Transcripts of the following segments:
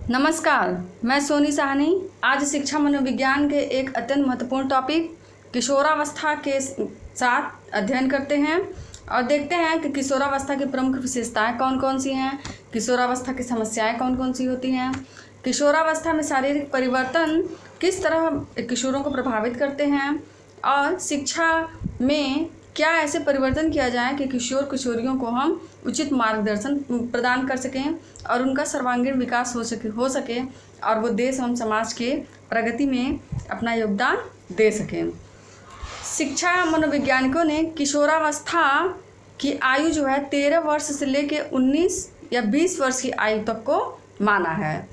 नमस्कार, मैं सोनी साहनी। आज शिक्षा मनोविज्ञान के एक अत्यंत महत्वपूर्ण टॉपिक किशोरावस्था के साथ अध्ययन करते हैं और देखते हैं कि किशोरावस्था की प्रमुख विशेषताएं कौन कौन सी हैं, किशोरावस्था की समस्याएं कौन कौन सी होती हैं, किशोरावस्था में शारीरिक परिवर्तन किस तरह किशोरों को प्रभावित करते हैं और शिक्षा में क्या ऐसे परिवर्तन किया जाए कि किशोर किशोरियों को हम उचित मार्गदर्शन प्रदान कर सकें और उनका सर्वांगीण विकास हो सके और वो देश एवं समाज के प्रगति में अपना योगदान दे सकें। शिक्षा मनोवैज्ञानिकों ने किशोरावस्था की आयु जो है 13 वर्ष से लेकर 19 या 20 वर्ष की आयु तक को माना है।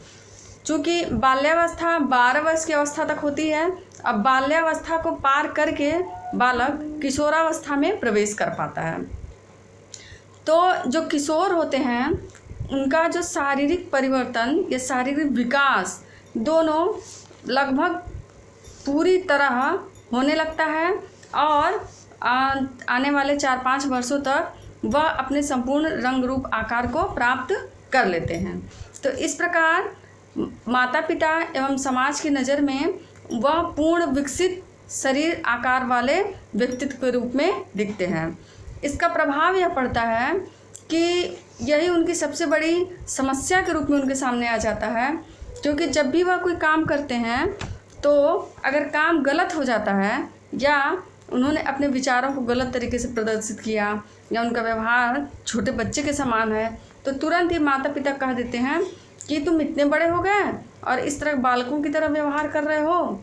चूँकि बाल्यावस्था 12 वर्ष की अवस्था तक होती है। अब बाल्यावस्था को पार करके बालक किशोरावस्था में प्रवेश कर पाता है। तो जो किशोर होते हैं उनका जो शारीरिक परिवर्तन या शारीरिक विकास दोनों लगभग पूरी तरह होने लगता है और आने वाले 4-5 वर्षों तक वह अपने संपूर्ण रंग रूप आकार को प्राप्त कर लेते हैं। तो इस प्रकार माता पिता एवं समाज की नज़र में वह पूर्ण विकसित शरीर आकार वाले व्यक्तित्व के रूप में दिखते हैं। इसका प्रभाव यह पड़ता है कि यही उनकी सबसे बड़ी समस्या के रूप में उनके सामने आ जाता है, क्योंकि जब भी वह कोई काम करते हैं तो अगर काम गलत हो जाता है या उन्होंने अपने विचारों को गलत तरीके से प्रदर्शित किया या उनका व्यवहार छोटे बच्चे के समान है तो तुरंत ही माता पिता कह देते हैं कि तुम इतने बड़े हो गए और इस तरह बालकों की तरह व्यवहार कर रहे हो।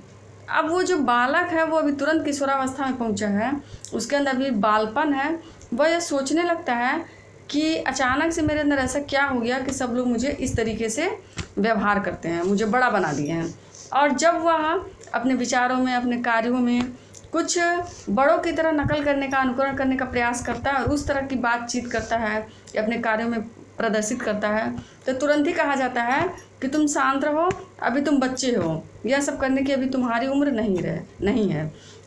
अब वो जो बालक है वो अभी तुरंत किशोरावस्था में पहुंचा है, उसके अंदर भी बालपन है। वह यह सोचने लगता है कि अचानक से मेरे अंदर ऐसा क्या हो गया कि सब लोग मुझे इस तरीके से व्यवहार करते हैं, मुझे बड़ा बना दिए हैं। और जब वह अपने विचारों में, अपने कार्यों में कुछ बड़ों की तरह नकल करने का, अनुकरण करने का प्रयास करता है और उस तरह की बातचीत करता है या अपने कार्यों में प्रदर्शित करता है तो तुरंत ही कहा जाता है कि तुम शांत रहो, अभी तुम बच्चे हो, यह सब करने की अभी तुम्हारी उम्र नहीं है।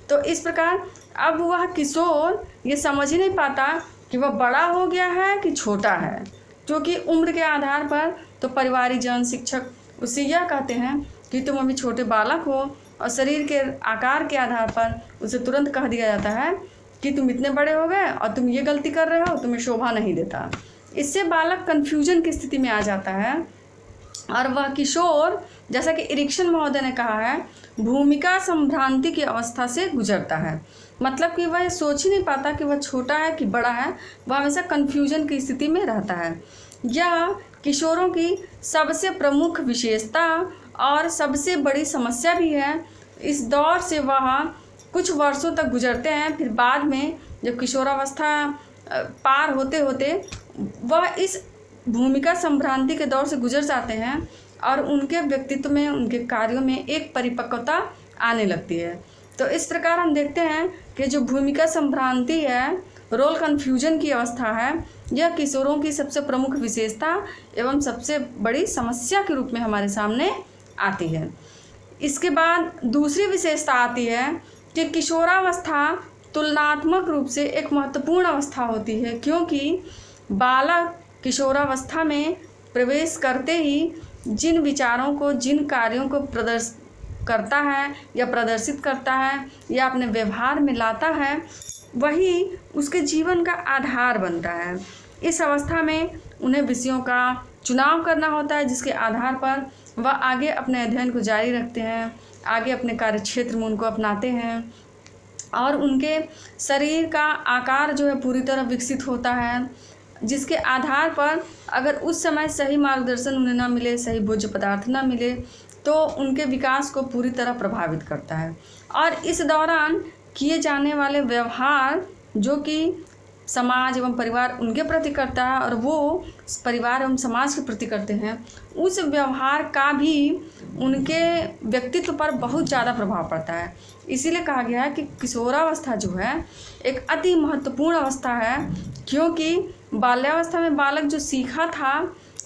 तो इस प्रकार अब वह किशोर ये समझ ही नहीं पाता कि वह बड़ा हो गया है कि छोटा है, क्योंकि उम्र के आधार पर तो परिवारीजन, शिक्षक उससे यह कहते हैं कि तुम अभी छोटे बालक हो और शरीर के आकार के आधार पर उसे तुरंत कह दिया जाता है कि तुम इतने बड़े हो गए और तुम ये गलती कर रहे हो, तुम्हें शोभा नहीं देता। इससे बालक कन्फ्यूजन की स्थिति में आ जाता है और वह किशोर, जैसा कि इरिक्सन महोदय ने कहा है, भूमिका संभ्रांति की अवस्था से गुजरता है। मतलब कि वह सोच ही नहीं पाता कि वह छोटा है कि बड़ा है, वह हमेशा कन्फ्यूजन की स्थिति में रहता है। यह किशोरों की सबसे प्रमुख विशेषता और सबसे बड़ी समस्या भी है। इस दौर से वह कुछ वर्षों तक गुजरते हैं, फिर बाद में जब किशोरावस्था पार होते होते वह इस भूमिका संभ्रांति के दौर से गुजर जाते हैं और उनके व्यक्तित्व में, उनके कार्यों में एक परिपक्वता आने लगती है। तो इस प्रकार हम देखते हैं कि जो भूमिका संभ्रांति है, रोल कन्फ्यूजन की अवस्था है, यह किशोरों की सबसे प्रमुख विशेषता एवं सबसे बड़ी समस्या के रूप में हमारे सामने आती है। इसके बाद दूसरी विशेषता आती है कि किशोरावस्था तुलनात्मक रूप से एक महत्वपूर्ण अवस्था होती है, क्योंकि बालक किशोरावस्था में प्रवेश करते ही जिन विचारों को, जिन कार्यों को करता है या प्रदर्शित करता है या अपने व्यवहार में लाता है, वही उसके जीवन का आधार बनता है। इस अवस्था में उन्हें विषयों का चुनाव करना होता है जिसके आधार पर वह आगे अपने अध्ययन को जारी रखते हैं, आगे अपने कार्यक्षेत्र में उनको अपनाते हैं और उनके शरीर का आकार जो है पूरी तरह विकसित होता है, जिसके आधार पर अगर उस समय सही मार्गदर्शन उन्हें ना मिले, सही भोज्य पदार्थ ना मिले तो उनके विकास को पूरी तरह प्रभावित करता है। और इस दौरान किए जाने वाले व्यवहार जो कि समाज एवं परिवार उनके प्रति करता है और वो परिवार एवं समाज के प्रति करते हैं, उस व्यवहार का भी उनके व्यक्तित्व पर बहुत ज़्यादा प्रभाव पड़ता है। इसीलिए कहा गया है कि किशोरावस्था जो है एक अति महत्वपूर्ण अवस्था है, क्योंकि बाल्यावस्था में बालक जो सीखा था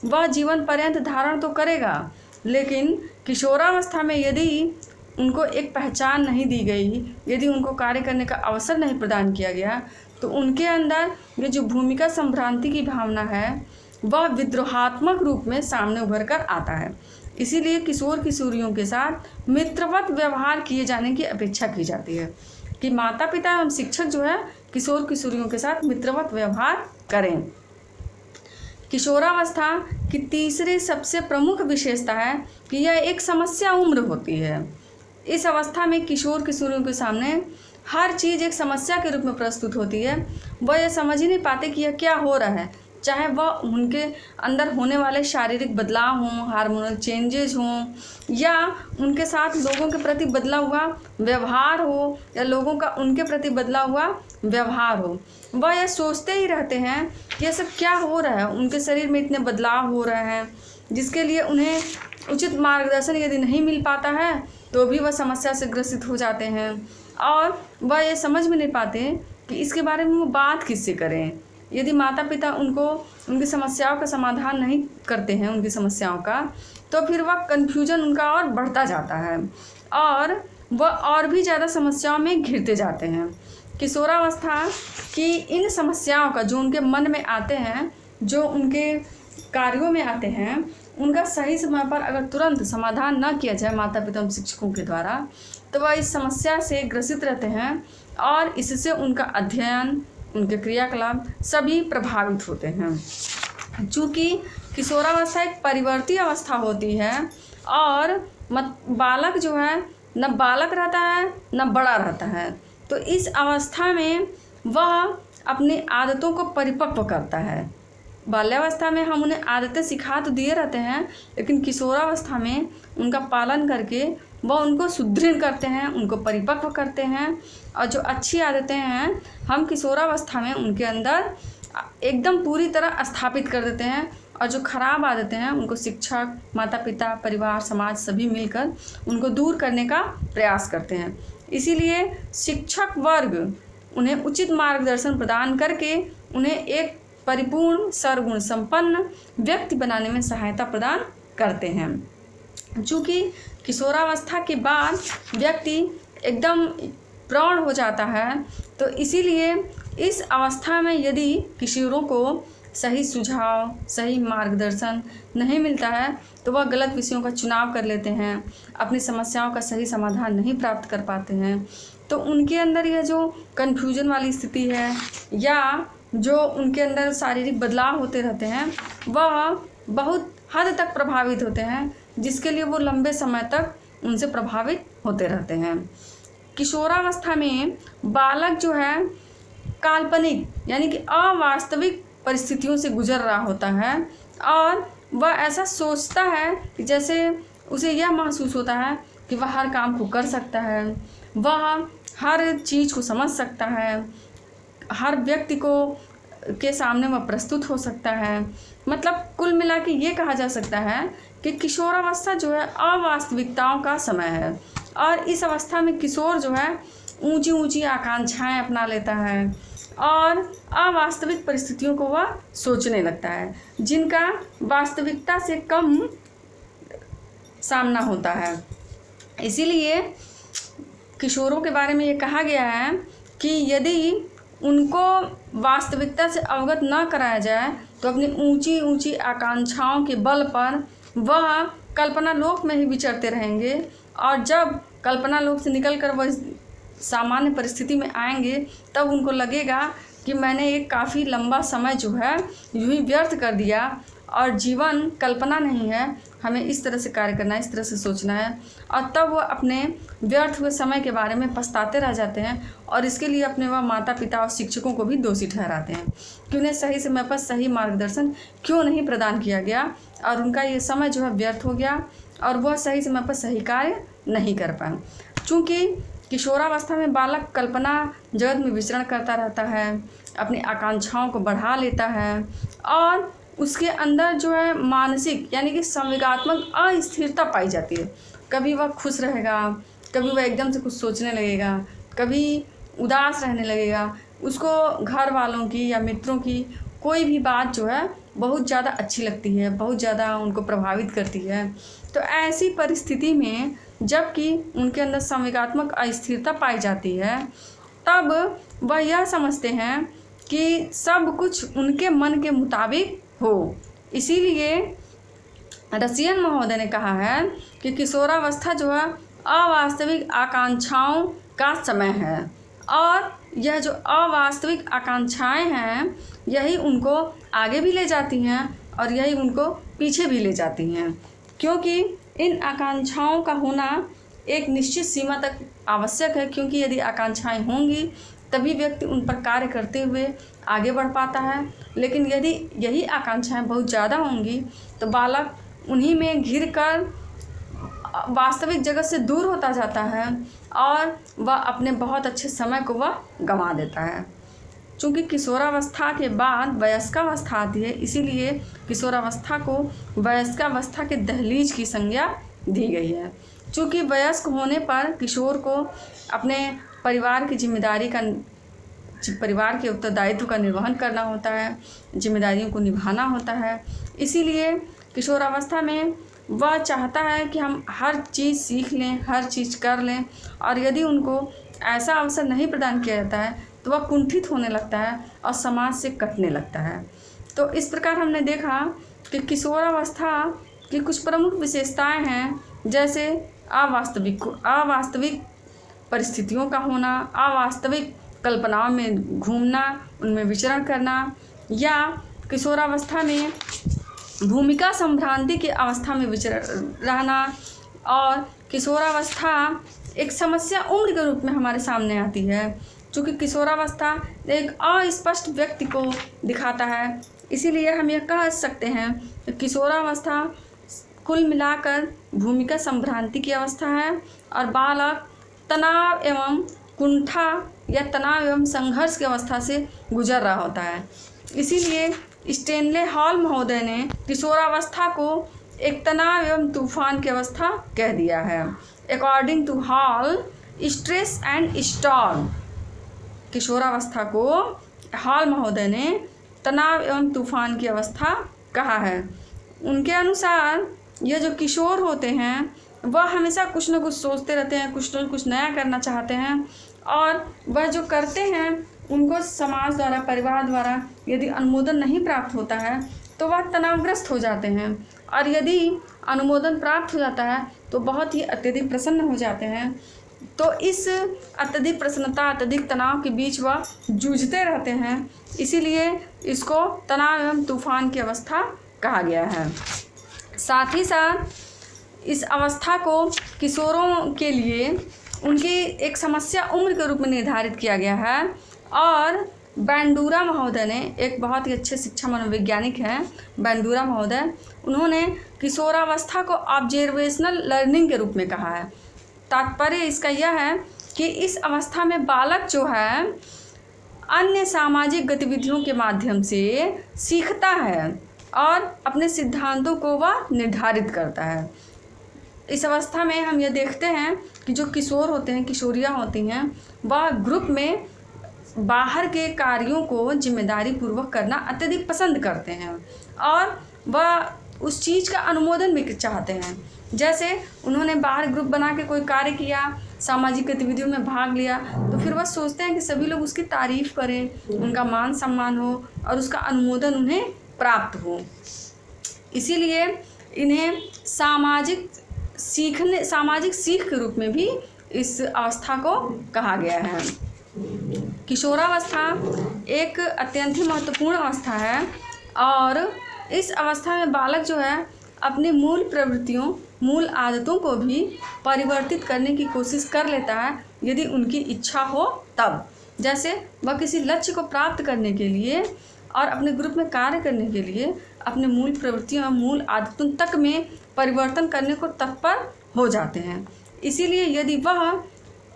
वह जीवन पर्यंत धारण तो करेगा, लेकिन किशोरावस्था में यदि उनको एक पहचान नहीं दी गई, यदि उनको कार्य करने का अवसर नहीं प्रदान किया गया तो उनके अंदर ये जो भूमिका संभ्रांति की भावना है वह विद्रोहात्मक रूप में सामने उभर कर आता है। इसीलिए किशोर किशोरियों के साथ मित्रवत व्यवहार किए जाने की अपेक्षा की जाती है कि माता पिता एवं शिक्षक जो है किशोर किशोरियों के साथ मित्रवत व्यवहार करें। किशोरावस्था की तीसरी सबसे प्रमुख विशेषता है कि यह एक समस्या उम्र होती है। इस अवस्था में किशोर किशोरियों के सामने हर चीज़ एक समस्या के रूप में प्रस्तुत होती है। वह यह समझ ही नहीं पाते कि यह क्या हो रहा है, चाहे वह उनके अंदर होने वाले शारीरिक बदलाव हों, हार्मोनल चेंजेज हों, या उनके साथ लोगों के प्रति बदला हुआ व्यवहार हो, या लोगों का उनके प्रति बदला हुआ व्यवहार हो। वह यह सोचते ही रहते हैं कि यह सब क्या हो रहा है, उनके शरीर में इतने बदलाव हो रहे हैं, जिसके लिए उन्हें उचित मार्गदर्शन यदि नहीं मिल पाता है तो भी वह समस्या से ग्रसित हो जाते हैं। और वह ये समझ में नहीं पाते कि इसके बारे में वो बात किससे करें। यदि माता पिता उनको उनकी समस्याओं का समाधान नहीं करते हैं, उनकी समस्याओं का, तो फिर वह कन्फ्यूजन उनका और बढ़ता जाता है और वह और भी ज़्यादा समस्याओं में घिरते जाते हैं। किशोरावस्था की इन समस्याओं का जो उनके मन में आते हैं, जो उनके कार्यों में आते हैं, उनका सही समय पर अगर तुरंत समाधान न किया जाए माता पिता और शिक्षकों के द्वारा, तो वह इस समस्या से ग्रसित रहते हैं और इससे उनका अध्ययन, उनके क्रियाकलाप सभी प्रभावित होते हैं। चूँकि किशोरावस्था एक परिवर्ती अवस्था होती है और बालक जो है न बालक रहता है न बड़ा रहता है, तो इस अवस्था में वह अपनी आदतों को परिपक्व करता है। बाल्यावस्था में हम उन्हें आदतें सिखा तो दिए रहते हैं, लेकिन किशोरावस्था में उनका पालन करके वह उनको सुदृढ़ करते हैं, उनको परिपक्व करते हैं। और जो अच्छी आदतें हैं हम किशोरावस्था में उनके अंदर एकदम पूरी तरह स्थापित कर देते हैं, और जो खराब आदतें हैं उनको शिक्षक, माता पिता, परिवार, समाज सभी मिलकर उनको दूर करने का प्रयास करते हैं। इसीलिए शिक्षक वर्ग उन्हें उचित मार्गदर्शन प्रदान करके उन्हें एक परिपूर्ण सर्वगुण संपन्न व्यक्ति बनाने में सहायता प्रदान करते हैं। चूँकि किशोरावस्था के बाद व्यक्ति एकदम प्रौढ़ हो जाता है, तो इसीलिए इस अवस्था में यदि किशोरों को सही सुझाव, सही मार्गदर्शन नहीं मिलता है तो वह गलत विषयों का चुनाव कर लेते हैं, अपनी समस्याओं का सही समाधान नहीं प्राप्त कर पाते हैं। तो उनके अंदर यह जो कन्फ्यूजन वाली स्थिति है या जो उनके अंदर शारीरिक बदलाव होते रहते हैं, वह बहुत हद तक प्रभावित होते हैं, जिसके लिए वो लंबे समय तक उनसे प्रभावित होते रहते हैं। किशोरावस्था में बालक जो है काल्पनिक यानी कि अवास्तविक परिस्थितियों से गुजर रहा होता है और वह ऐसा सोचता है कि जैसे उसे यह महसूस होता है कि वह हर काम को कर सकता है, वह हर चीज़ को समझ सकता है, हर व्यक्ति को के सामने वह प्रस्तुत हो सकता है। मतलब कुल मिला के ये कहा जा सकता है कि किशोरावस्था जो है अवास्तविकताओं का समय है और इस अवस्था में किशोर जो है ऊंची ऊंची आकांक्षाएं अपना लेता है और अवास्तविक परिस्थितियों को वह सोचने लगता है, जिनका वास्तविकता से कम सामना होता है। इसीलिए किशोरों के बारे में ये कहा गया है कि यदि उनको वास्तविकता से अवगत न कराया जाए तो अपनी ऊंची ऊंची आकांक्षाओं के बल पर वह कल्पना लोक में ही विचरते रहेंगे और जब कल्पना लोक से निकलकर वह सामान्य परिस्थिति में आएंगे तब उनको लगेगा कि मैंने एक काफ़ी लंबा समय जो है यूं ही व्यर्थ कर दिया और जीवन कल्पना नहीं है, हमें इस तरह से कार्य करना है, इस तरह से सोचना है। और तब वह अपने व्यर्थ हुए समय के बारे में पछताते रह जाते हैं और इसके लिए अपने वह माता पिता और शिक्षकों को भी दोषी ठहराते हैं कि उन्हें सही समय पर सही मार्गदर्शन क्यों नहीं प्रदान किया गया और उनका ये समय जो है व्यर्थ हो गया और वह सही समय पर सही कार्य नहीं कर पाए। चूँकि किशोरावस्था में बालक कल्पना जगत में विचरण करता रहता है, अपनी आकांक्षाओं को बढ़ा लेता है और उसके अंदर जो है मानसिक यानी कि संवेगात्मक अस्थिरता पाई जाती है। कभी वह खुश रहेगा, कभी वह एकदम से कुछ सोचने लगेगा, कभी उदास रहने लगेगा। उसको घर वालों की या मित्रों की कोई भी बात जो है बहुत ज़्यादा अच्छी लगती है, बहुत ज़्यादा उनको प्रभावित करती है। तो ऐसी परिस्थिति में जबकि उनके अंदर संवेगात्मक अस्थिरता पाई जाती है, तब वह यह समझते हैं कि सब कुछ उनके मन के मुताबिक हो, इसीलिए रसियन महोदय ने कहा है कि किशोरावस्था जो है अवास्तविक आकांक्षाओं का समय है, और यह जो अवास्तविक आकांक्षाएं हैं यही उनको आगे भी ले जाती हैं और यही उनको पीछे भी ले जाती हैं, क्योंकि इन आकांक्षाओं का होना एक निश्चित सीमा तक आवश्यक है, क्योंकि यदि आकांक्षाएं होंगी तभी व्यक्ति उन पर कार्य करते हुए आगे बढ़ पाता है। लेकिन यदि यही आकांक्षाएं बहुत ज़्यादा होंगी तो बालक उन्हीं में घिर कर वास्तविक जगत से दूर होता जाता है और वह अपने बहुत अच्छे समय को वह गंवा देता है। चूँकि किशोरावस्था के बाद वयस्कावस्था आती है, इसीलिए किशोरावस्था को वयस्कावस्था के दहलीज की संज्ञा दी गई है। चूँकि वयस्क होने पर किशोर को अपने परिवार की जिम्मेदारी का परिवार के उत्तरदायित्व का निर्वहन करना होता है, जिम्मेदारियों को निभाना होता है। इसीलिए किशोरावस्था में वह चाहता है कि हम हर चीज़ सीख लें, हर चीज़ कर लें, और यदि उनको ऐसा अवसर नहीं प्रदान किया जाता है तो वह कुंठित होने लगता है और समाज से कटने लगता है। तो इस प्रकार हमने देखा कि किशोरावस्था की कुछ प्रमुख विशेषताएं हैं, जैसे अवास्तविक परिस्थितियों का होना, अवास्तविक कल्पनाओं में घूमना, उनमें विचरण करना, या किशोरावस्था में भूमिका संभ्रांति की अवस्था में विचरण रहना। और किशोरावस्था एक समस्या उम्र के रूप में हमारे सामने आती है, चूँकि किशोरावस्था एक अस्पष्ट व्यक्ति को दिखाता है। इसीलिए हम यह कह सकते हैं कि किशोरावस्था कुल मिलाकर भूमिका संभ्रांति की अवस्था है और बालक तनाव एवं कुंठा या तनाव एवं संघर्ष की अवस्था से गुजर रहा होता है। इसीलिए स्टेनले हॉल महोदय ने किशोरावस्था को एक तनाव एवं तूफान की अवस्था कह दिया है। According to Hall, stress and storm, किशोरावस्था को हॉल महोदय ने तनाव एवं तूफान की अवस्था कहा है। उनके अनुसार ये जो किशोर होते हैं वह हमेशा कुछ न कुछ सोचते रहते हैं, कुछ न कुछ नया करना चाहते हैं, और वह जो करते हैं उनको समाज द्वारा, परिवार द्वारा यदि अनुमोदन नहीं प्राप्त होता है तो वह तनावग्रस्त हो जाते हैं, और यदि अनुमोदन प्राप्त हो जाता है तो बहुत ही अत्यधिक प्रसन्न हो जाते हैं। तो इस अत्यधिक प्रसन्नता, अत्यधिक तनाव के बीच वह जूझते रहते हैं, इसीलिए इसको तनाव एवं तूफान की अवस्था कहा गया है। साथ ही साथ इस अवस्था को किशोरों के लिए उनकी एक समस्या उम्र के रूप में निर्धारित किया गया है, और बैंडूरा महोदय ने, एक बहुत ही अच्छे शिक्षा मनोवैज्ञानिक हैं बैंडूरा महोदय, उन्होंने किशोरावस्था को ऑब्जर्वेशनल लर्निंग के रूप में कहा है। तात्पर्य इसका यह है कि इस अवस्था में बालक जो है अन्य सामाजिक गतिविधियों के माध्यम से सीखता है और अपने सिद्धांतों को वह निर्धारित करता है। इस अवस्था में हम यह देखते हैं कि जो किशोर होते हैं, किशोरियाँ होती हैं, वह ग्रुप में बाहर के कार्यों को जिम्मेदारी पूर्वक करना अत्यधिक पसंद करते हैं और वह उस चीज़ का अनुमोदन भी चाहते हैं। जैसे उन्होंने बाहर ग्रुप बना के कोई कार्य किया, सामाजिक गतिविधियों में भाग लिया, तो फिर वह सोचते हैं कि सभी लोग उसकी तारीफ़ करें, उनका मान सम्मान हो और उसका अनुमोदन उन्हें प्राप्त हो। इसीलिए इन्हें सामाजिक सीख के रूप में भी इस अवस्था को कहा गया है। किशोरावस्था एक अत्यंत ही महत्वपूर्ण अवस्था है और इस अवस्था में बालक जो है अपनी मूल प्रवृत्तियों, मूल आदतों को भी परिवर्तित करने की कोशिश कर लेता है यदि उनकी इच्छा हो तब। जैसे वह किसी लक्ष्य को प्राप्त करने के लिए और अपने ग्रुप में कार्य करने के लिए अपने मूल प्रवृत्तियों और मूल आदतों तक में परिवर्तन करने को तत्पर हो जाते हैं। इसीलिए यदि वह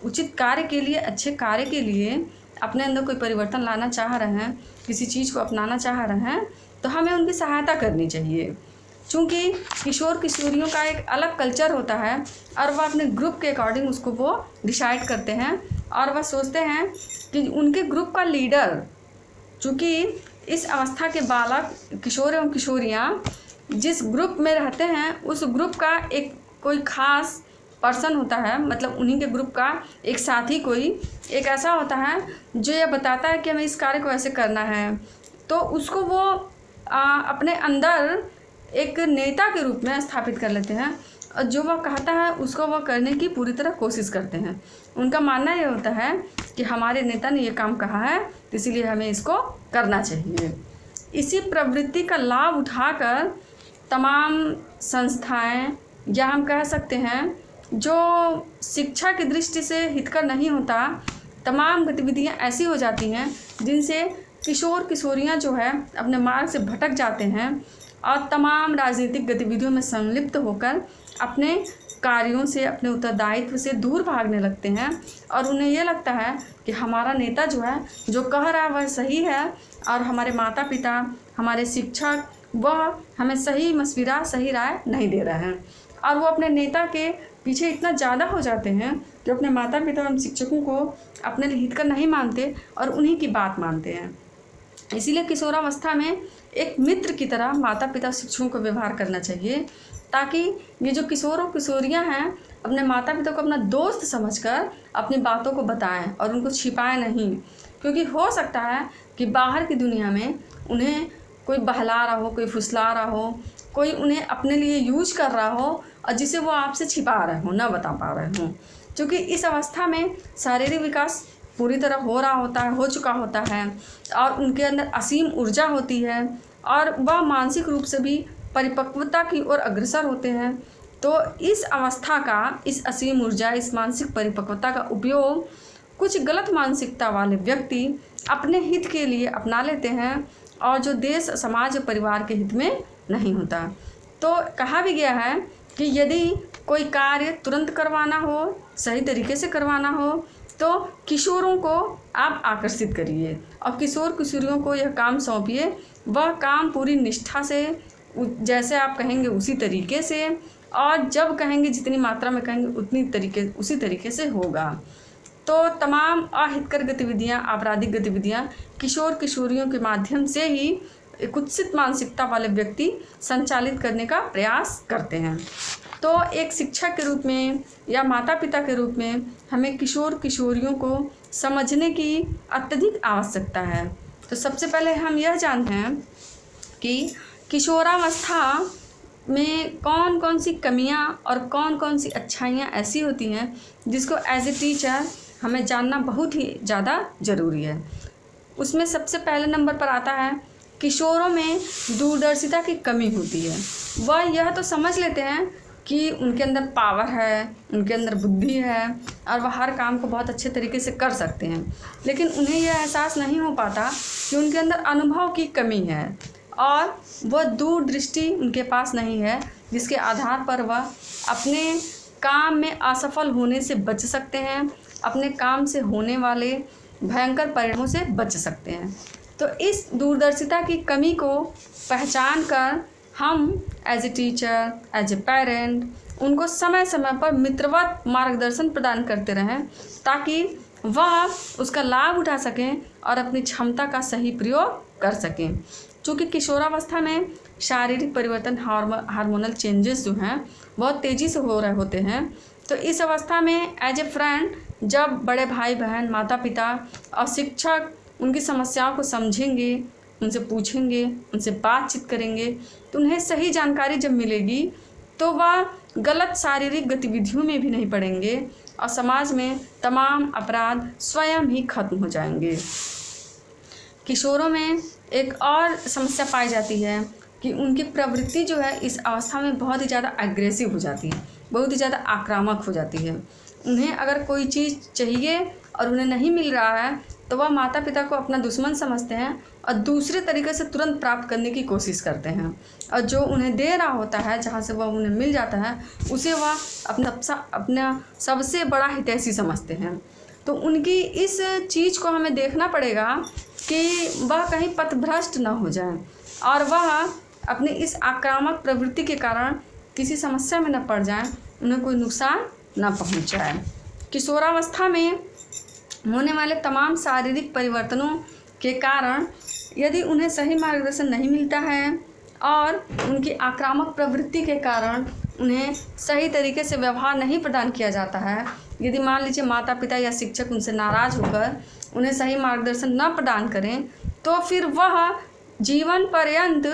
उचित कार्य के लिए, अच्छे कार्य के लिए अपने अंदर कोई परिवर्तन लाना चाह रहे हैं, किसी चीज़ को अपनाना चाह रहे हैं, तो हमें उनकी सहायता करनी चाहिए। चूँकि किशोर किशोरियों का एक अलग कल्चर होता है और वह अपने ग्रुप के अकॉर्डिंग उसको वो डिसाइड करते हैं और वह सोचते हैं कि उनके ग्रुप का लीडर, चूँकि इस अवस्था के बालक, किशोर एवं किशोरियाँ जिस ग्रुप में रहते हैं उस ग्रुप का एक कोई ख़ास पर्सन होता है, मतलब उन्हीं के ग्रुप का एक साथी कोई एक ऐसा होता है जो यह बताता है कि हमें इस कार्य को ऐसे करना है, तो उसको वो अपने अंदर एक नेता के रूप में स्थापित कर लेते हैं और जो वह कहता है उसको वह करने की पूरी तरह कोशिश करते हैं। उनका मानना ये होता है कि हमारे नेता ने ये काम कहा है तो इसीलिए हमें इसको करना चाहिए। इसी प्रवृत्ति का लाभ उठाकर तमाम संस्थाएं, या हम कह सकते हैं जो शिक्षा की दृष्टि से हितकर नहीं होता, तमाम गतिविधियां ऐसी हो जाती हैं जिनसे किशोर किशोरियां जो है अपने मार्ग से भटक जाते हैं और तमाम राजनीतिक गतिविधियों में संलिप्त होकर अपने कार्यों से, अपने उत्तरदायित्व से दूर भागने लगते हैं और उन्हें यह लगता है कि हमारा नेता जो है जो कह रहा है वह सही है और हमारे माता पिता, हमारे शिक्षक वह हमें सही मशविरा, सही राय नहीं दे रहे हैं। और वो अपने नेता के पीछे इतना ज़्यादा हो जाते हैं कि अपने माता पिता और शिक्षकों को अपने लिए हितकर नहीं मानते और उन्हीं की बात मानते हैं। इसीलिए किशोरावस्था में एक मित्र की तरह माता पिता शिक्षकों को व्यवहार करना चाहिए, ताकि ये जो किशोर और किशोरियाँ हैं अपने माता पिता को अपना दोस्त समझकर अपनी बातों को बताएं और उनको छिपाएं नहीं। क्योंकि हो सकता है कि बाहर की दुनिया में उन्हें कोई बहला रहा हो, कोई फुसला रहा हो, कोई उन्हें अपने लिए यूज कर रहा हो और जिसे वो आपसे छिपा रहे हो, ना बता पा रहे हों। क्योंकि इस अवस्था में शारीरिक विकास पूरी तरह हो रहा होता है, हो चुका होता है और उनके अंदर असीम ऊर्जा होती है और वह मानसिक रूप से भी परिपक्वता की ओर अग्रसर होते हैं। तो इस अवस्था का, इस असीम ऊर्जा, इस मानसिक परिपक्वता का उपयोग कुछ गलत मानसिकता वाले व्यक्ति अपने हित के लिए अपना लेते हैं और जो देश, समाज और परिवार के हित में नहीं होता। तो कहा भी गया है कि यदि कोई कार्य तुरंत करवाना हो, सही तरीके से करवाना हो, तो किशोरों को आप आकर्षित करिए और किशोर किशोरियों को यह काम सौंपिए। वह काम पूरी निष्ठा से, जैसे आप कहेंगे उसी तरीके से, और जब कहेंगे जितनी मात्रा में कहेंगे उसी तरीके से होगा। तो तमाम अहितकर गतिविधियां, आपराधिक गतिविधियां किशोर किशोरियों के माध्यम से ही कुत्सित मानसिकता वाले व्यक्ति संचालित करने का प्रयास करते हैं। तो एक शिक्षक के रूप में या माता पिता के रूप में हमें किशोर किशोरियों को समझने की अत्यधिक आवश्यकता है। तो सबसे पहले हम यह जानते हैं कि किशोरावस्था में कौन कौन सी कमियां और कौन कौन सी अच्छाइयां ऐसी होती हैं जिसको एज ए टीचर हमें जानना बहुत ही ज़्यादा ज़रूरी है। उसमें सबसे पहले नंबर पर आता है किशोरों में दूरदर्शिता की कमी होती है। वह यह तो समझ लेते हैं कि उनके अंदर पावर है, उनके अंदर बुद्धि है और वह हर काम को बहुत अच्छे तरीके से कर सकते हैं, लेकिन उन्हें यह एहसास नहीं हो पाता कि उनके अंदर अनुभव की कमी है और वह दूरदृष्टि उनके पास नहीं है जिसके आधार पर वह अपने काम में असफल होने से बच सकते हैं, अपने काम से होने वाले भयंकर परिणामों से बच सकते हैं। तो इस दूरदर्शिता की कमी को पहचान कर हम as a teacher, as a parent उनको समय समय पर मित्रवत मार्गदर्शन प्रदान करते रहें ताकि वह उसका लाभ उठा सकें और अपनी क्षमता का सही प्रयोग कर सकें। चूँकि किशोरावस्था में शारीरिक परिवर्तन, हार्मोनल चेंजेस जो हैं बहुत तेज़ी से हो रहे होते हैं। तो इस अवस्था में एज ए फ्रेंड जब बड़े भाई बहन, माता पिता और शिक्षक उनकी समस्याओं को समझेंगे, उनसे पूछेंगे, उनसे बातचीत करेंगे, तो उन्हें सही जानकारी जब मिलेगी तो वह गलत शारीरिक गतिविधियों में भी नहीं पड़ेंगे और समाज में तमाम अपराध स्वयं ही खत्म हो जाएंगे। किशोरों में एक और समस्या पाई जाती है कि उनकी प्रवृत्ति जो है इस अवस्था में बहुत ही ज़्यादा एग्रेसिव हो जाती है, बहुत ही ज़्यादा आक्रामक हो जाती है। उन्हें अगर कोई चीज़ चाहिए और उन्हें नहीं मिल रहा है तो वह माता पिता को अपना दुश्मन समझते हैं और दूसरे तरीके से तुरंत प्राप्त करने की कोशिश करते हैं और जो उन्हें दे रहा होता है, जहाँ से वह उन्हें मिल जाता है, उसे वह अपना सबसे बड़ा हितैषी समझते हैं। तो उनकी इस चीज़ को हमें देखना पड़ेगा कि वह कहीं पथभ्रष्ट न हो जाए और वह अपनी इस आक्रामक प्रवृत्ति के कारण किसी समस्या में न पड़ जाए, उन्हें कोई नुकसान न पहुंचाए। किशोरावस्था में होने वाले तमाम शारीरिक परिवर्तनों के कारण यदि उन्हें सही मार्गदर्शन नहीं मिलता है और उनकी आक्रामक प्रवृत्ति के कारण उन्हें सही तरीके से व्यवहार नहीं प्रदान किया जाता है, यदि मान लीजिए माता पिता या शिक्षक उनसे नाराज़ होकर उन्हें सही मार्गदर्शन न प्रदान करें, तो फिर वह जीवन पर्यंत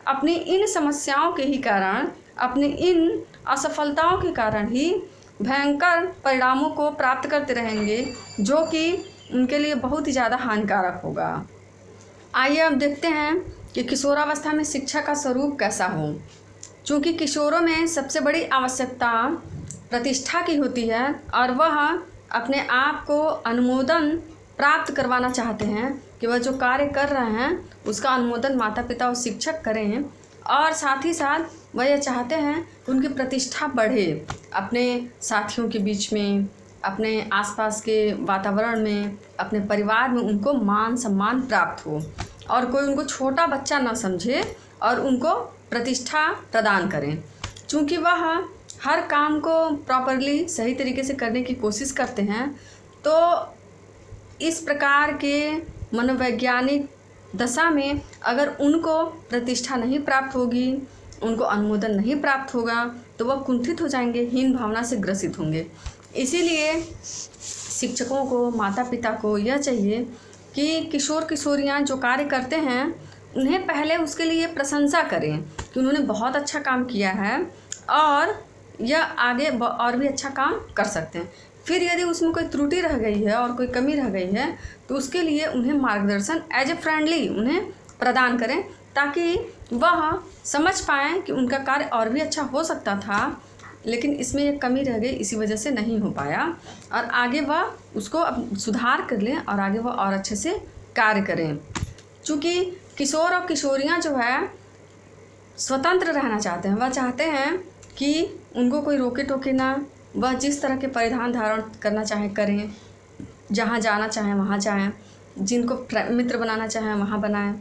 अपनी इन समस्याओं के ही कारण, अपनी इन असफलताओं के कारण ही भयंकर परिणामों को प्राप्त करते रहेंगे, जो कि उनके लिए बहुत ही ज़्यादा हानिकारक होगा। आइए अब देखते हैं कि किशोरावस्था में शिक्षा का स्वरूप कैसा हो। चूँकि किशोरों में सबसे बड़ी आवश्यकता प्रतिष्ठा की होती है और वह अपने आप को अनुमोदन प्राप्त करवाना चाहते हैं कि वह जो कार्य कर रहे हैं उसका अनुमोदन माता पिता और शिक्षक करें, और साथ ही साथ वह यह चाहते हैं कि उनकी प्रतिष्ठा बढ़े अपने साथियों के बीच में, अपने आसपास के वातावरण में, अपने परिवार में उनको मान सम्मान प्राप्त हो और कोई उनको छोटा बच्चा ना समझे और उनको प्रतिष्ठा प्रदान करें। चूँकि वह हर काम को प्रॉपरली सही तरीके से करने की कोशिश करते हैं, तो इस प्रकार के मनोवैज्ञानिक दशा में अगर उनको प्रतिष्ठा नहीं प्राप्त होगी, उनको अनुमोदन नहीं प्राप्त होगा, तो वह कुंठित हो जाएंगे, हीन भावना से ग्रसित होंगे। इसीलिए शिक्षकों को, माता पिता को यह चाहिए कि किशोर किशोरियाँ जो कार्य करते हैं उन्हें पहले उसके लिए प्रशंसा करें कि उन्होंने बहुत अच्छा काम किया है और यह आगे और भी अच्छा काम कर सकते हैं। फिर यदि उसमें कोई त्रुटि रह गई है और कोई कमी रह गई है तो उसके लिए उन्हें मार्गदर्शन एज ए फ्रेंडली उन्हें प्रदान करें, ताकि वह समझ पाएँ कि उनका कार्य और भी अच्छा हो सकता था, लेकिन इसमें एक कमी रह गई, इसी वजह से नहीं हो पाया, और आगे वह उसको अब सुधार कर लें और आगे वह और अच्छे से कार्य करें। चूँकि किशोर और किशोरियाँ जो है स्वतंत्र रहना चाहते हैं, वह चाहते हैं कि उनको कोई रोके टोके ना, वह जिस तरह के परिधान धारण करना चाहें करें, जहाँ जाना चाहें वहाँ जाएं, जिनको मित्र बनाना चाहें वहाँ बनाएं,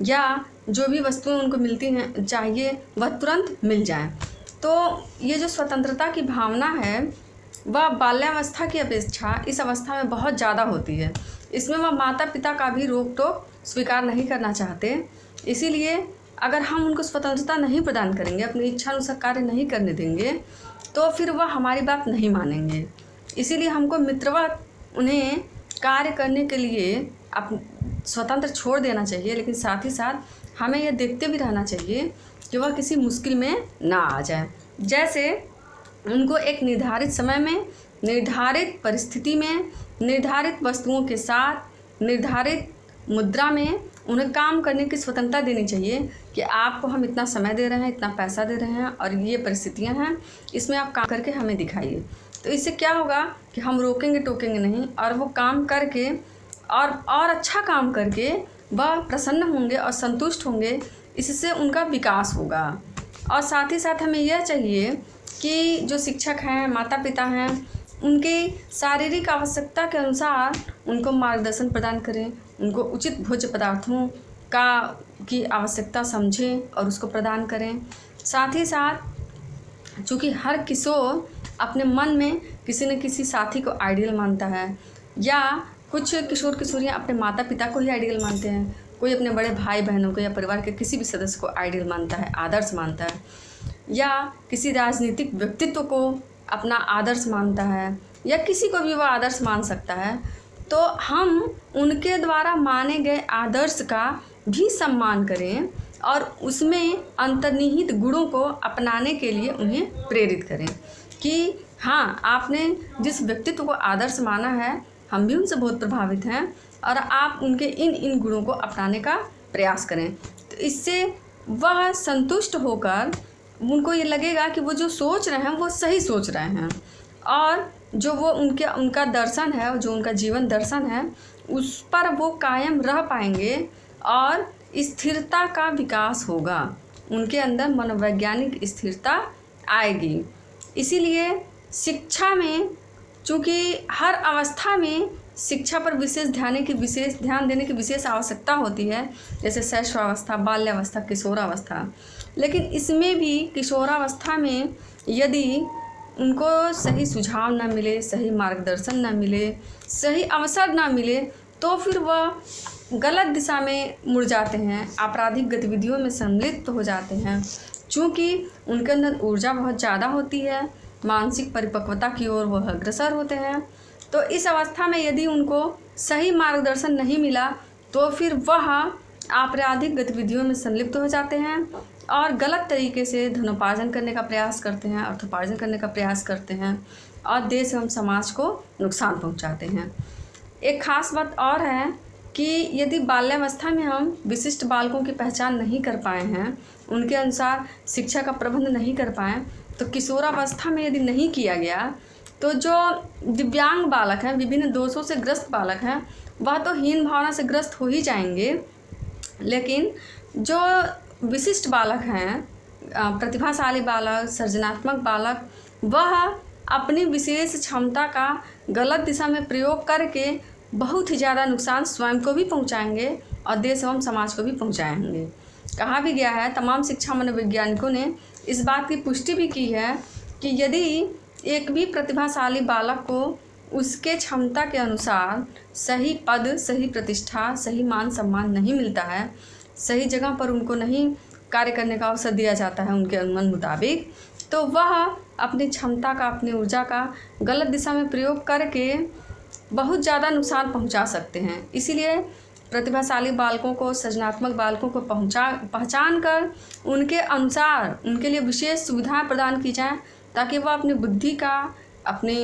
या जो भी वस्तुएं उनको मिलती हैं चाहिए वह तुरंत मिल जाएं। तो ये जो स्वतंत्रता की भावना है वह बाल्यावस्था की अपेक्षा इस अवस्था में बहुत ज़्यादा होती है। इसमें वह माता पिता का भी रोक टोक स्वीकार नहीं करना चाहते। इसीलिए अगर हम उनको स्वतंत्रता नहीं प्रदान करेंगे, अपनी इच्छा अनुसार कार्य नहीं करने देंगे, तो फिर वह हमारी बात नहीं मानेंगे। इसीलिए हमको मित्रवत उन्हें कार्य करने के लिए स्वतंत्र छोड़ देना चाहिए, लेकिन साथ ही साथ हमें यह देखते भी रहना चाहिए कि वह किसी मुश्किल में ना आ जाए। जैसे उनको एक निर्धारित समय में, निर्धारित परिस्थिति में, निर्धारित वस्तुओं के साथ, निर्धारित मुद्रा में उन्हें काम करने की स्वतंत्रता देनी चाहिए कि आपको हम इतना समय दे रहे हैं, इतना पैसा दे रहे हैं और ये परिस्थितियां हैं, इसमें आप काम करके हमें दिखाइए। तो इससे क्या होगा कि हम रोकेंगे टोकेंगे नहीं और वो काम करके और अच्छा काम करके वह प्रसन्न होंगे और संतुष्ट होंगे। इससे उनका विकास होगा। और साथ ही साथ हमें यह चाहिए कि जो शिक्षक हैं, माता पिता हैं, उनकी शारीरिक आवश्यकता के अनुसार उनको मार्गदर्शन प्रदान करें, उनको उचित भोज्य पदार्थों की आवश्यकता समझें और उसको प्रदान करें। साथ ही साथ चूँकि हर किशोर अपने मन में किसी न किसी साथी को आइडियल मानता है, या कुछ किशोर किशोरियाँ अपने माता पिता को ही आइडियल मानते हैं, कोई अपने बड़े भाई बहनों को या परिवार के किसी भी सदस्य को आइडियल मानता है, आदर्श मानता है, या किसी राजनीतिक व्यक्तित्व को अपना आदर्श मानता है, या किसी को भी वह आदर्श मान सकता है। तो हम उनके द्वारा माने गए आदर्श का भी सम्मान करें और उसमें अंतर्निहित गुणों को अपनाने के लिए उन्हें प्रेरित करें कि हाँ, आपने जिस व्यक्तित्व को आदर्श माना है, हम भी उनसे बहुत प्रभावित हैं और आप उनके इन गुणों को अपनाने का प्रयास करें। तो इससे वह संतुष्ट होकर उनको ये लगेगा कि वो जो सोच रहे हैं वो सही सोच रहे हैं, और जो वो उनका दर्शन है, जो उनका जीवन दर्शन है, उस पर वो कायम रह पाएंगे और स्थिरता का विकास होगा, उनके अंदर मनोवैज्ञानिक स्थिरता आएगी। इसीलिए शिक्षा में चूँकि हर अवस्था में शिक्षा पर विशेष ध्यान देने की विशेष आवश्यकता होती है, जैसे शैशवावस्था, बाल्यावस्था, किशोरावस्था। लेकिन इसमें भी किशोरावस्था में यदि उनको सही सुझाव ना मिले, सही मार्गदर्शन ना मिले, सही अवसर ना मिले, तो फिर वह गलत दिशा में मुड़ जाते हैं, आपराधिक गतिविधियों में सम्मिलित हो जाते हैं। चूँकि उनके अंदर ऊर्जा बहुत ज़्यादा होती है, मानसिक परिपक्वता की ओर वह अग्रसर होते हैं। तो इस अवस्था में यदि उनको सही मार्गदर्शन नहीं मिला तो फिर वह आपराधिक गतिविधियों में संलिप्त हो जाते हैं और गलत तरीके से धनोपार्जन करने का प्रयास करते हैं, अर्थोपार्जन करने का प्रयास करते हैं और देश एवं समाज को नुकसान पहुंचाते हैं। एक खास बात और है कि यदि बाल्यावस्था में हम विशिष्ट बालकों की पहचान नहीं कर पाए हैं, उनके अनुसार शिक्षा का प्रबंध नहीं कर पाए, तो किशोरावस्था में यदि नहीं किया गया तो जो दिव्यांग बालक हैं, विभिन्न दोषों से ग्रस्त बालक हैं, वह तो हीन भावना से ग्रस्त हो ही जाएंगे, लेकिन जो विशिष्ट बालक हैं, प्रतिभाशाली बालक, सृजनात्मक बालक, वह अपनी विशेष क्षमता का गलत दिशा में प्रयोग करके बहुत ही ज़्यादा नुकसान स्वयं को भी पहुंचाएंगे और देश एवं समाज को भी पहुंचाएंगे। कहा भी गया है, तमाम शिक्षा मनोवैज्ञानिकों ने इस बात की पुष्टि भी की है कि यदि एक भी प्रतिभाशाली बालक को उसके क्षमता के अनुसार सही पद, सही प्रतिष्ठा, सही मान सम्मान नहीं मिलता है, सही जगह पर उनको नहीं कार्य करने का अवसर दिया जाता है उनके अनुमान मुताबिक, तो वह अपनी क्षमता का, अपनी ऊर्जा का गलत दिशा में प्रयोग करके बहुत ज़्यादा नुकसान पहुंचा सकते हैं। इसीलिए प्रतिभाशाली बालकों को, सृजनात्मक बालकों को पहचान कर उनके अनुसार उनके लिए विशेष सुविधाएं प्रदान की जाएं, ताकि वह अपनी बुद्धि का, अपनी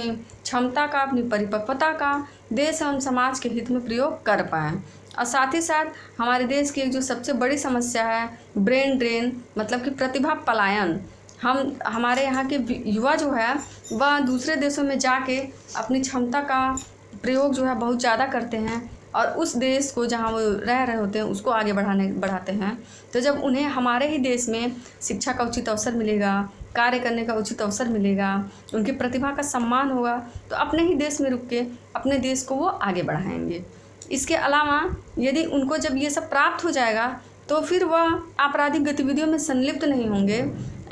क्षमता का, अपनी परिपक्वता का देश एवं समाज के हित में प्रयोग कर पाएँ। और साथ ही साथ हमारे देश की एक जो सबसे बड़ी समस्या है ब्रेन ड्रेन, मतलब कि प्रतिभा पलायन, हमारे यहाँ के युवा जो है वह दूसरे देशों में जाके अपनी क्षमता का प्रयोग जो है बहुत ज़्यादा करते हैं और उस देश को जहाँ वो रह रहे होते हैं उसको आगे बढ़ाते हैं। तो जब उन्हें हमारे ही देश में शिक्षा का उचित अवसर मिलेगा, कार्य करने का उचित अवसर मिलेगा, उनकी प्रतिभा का सम्मान होगा, तो अपने ही देश में रुक के अपने देश को वो आगे बढ़ाएंगे। इसके अलावा यदि उनको जब ये सब प्राप्त हो जाएगा तो फिर वह आपराधिक गतिविधियों में संलिप्त नहीं होंगे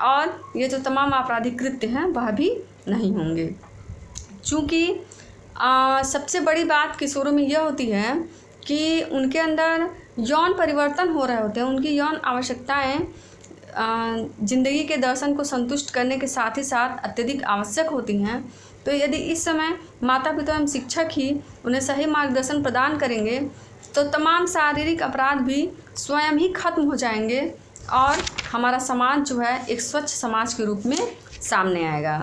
और ये जो तमाम आपराधिक कृत्य हैं वह भी नहीं होंगे। चूँकि सबसे बड़ी बात किशोरों में यह होती है कि उनके अंदर यौन परिवर्तन हो रहे होते हैं, उनकी यौन आवश्यकताएं ज़िंदगी के दर्शन को संतुष्ट करने के साथ ही साथ अत्यधिक आवश्यक होती हैं। तो यदि इस समय माता पिता एवं शिक्षक ही उन्हें सही मार्गदर्शन प्रदान करेंगे तो तमाम शारीरिक अपराध भी स्वयं ही खत्म हो जाएंगे और हमारा समाज जो है एक स्वच्छ समाज के रूप में सामने आएगा।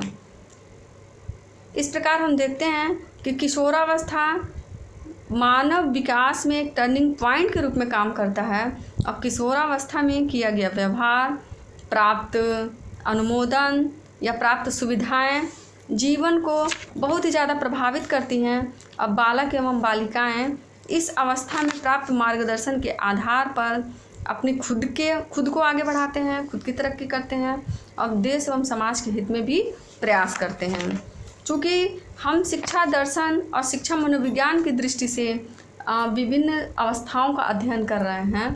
इस प्रकार हम देखते हैं कि किशोरावस्था मानव विकास में एक टर्निंग पॉइंट के रूप में काम करता है और किशोरावस्था में किया गया व्यवहार, प्राप्त अनुमोदन या प्राप्त सुविधाएं जीवन को बहुत ही ज़्यादा प्रभावित करती हैं। अब बालक एवं बालिकाएं इस अवस्था में प्राप्त मार्गदर्शन के आधार पर अपनी खुद को आगे बढ़ाते हैं, खुद की तरक्की करते हैं और देश एवं समाज के हित में भी प्रयास करते हैं। चूँकि हम शिक्षा दर्शन और शिक्षा मनोविज्ञान की दृष्टि से विभिन्न अवस्थाओं का अध्ययन कर रहे हैं,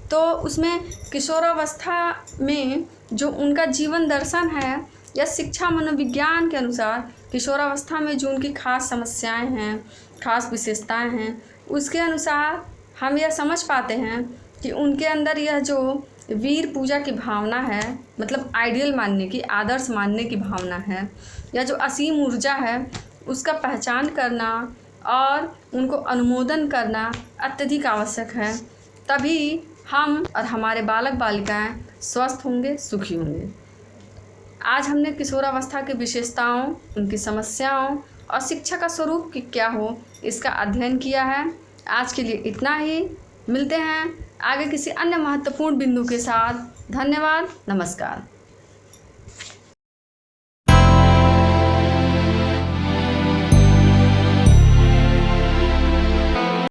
तो उसमें किशोरावस्था में जो उनका जीवन दर्शन है या शिक्षा मनोविज्ञान के अनुसार किशोरावस्था में जो उनकी खास समस्याएं हैं, खास विशेषताएं हैं, उसके अनुसार हम यह समझ पाते हैं कि उनके अंदर यह जो वीर पूजा की भावना है, मतलब आइडियल मानने की, आदर्श मानने की भावना है, या जो असीम ऊर्जा है उसका पहचान करना और उनको अनुमोदन करना अत्यधिक आवश्यक है। तभी हम और हमारे बालक बालिकाएं स्वस्थ होंगे, सुखी होंगे। आज हमने किशोरावस्था की विशेषताओं, उनकी समस्याओं और शिक्षा का स्वरूप कि क्या हो इसका अध्ययन किया है। आज के लिए इतना ही। मिलते हैं आगे किसी अन्य महत्वपूर्ण बिंदु के साथ। धन्यवाद। नमस्कार।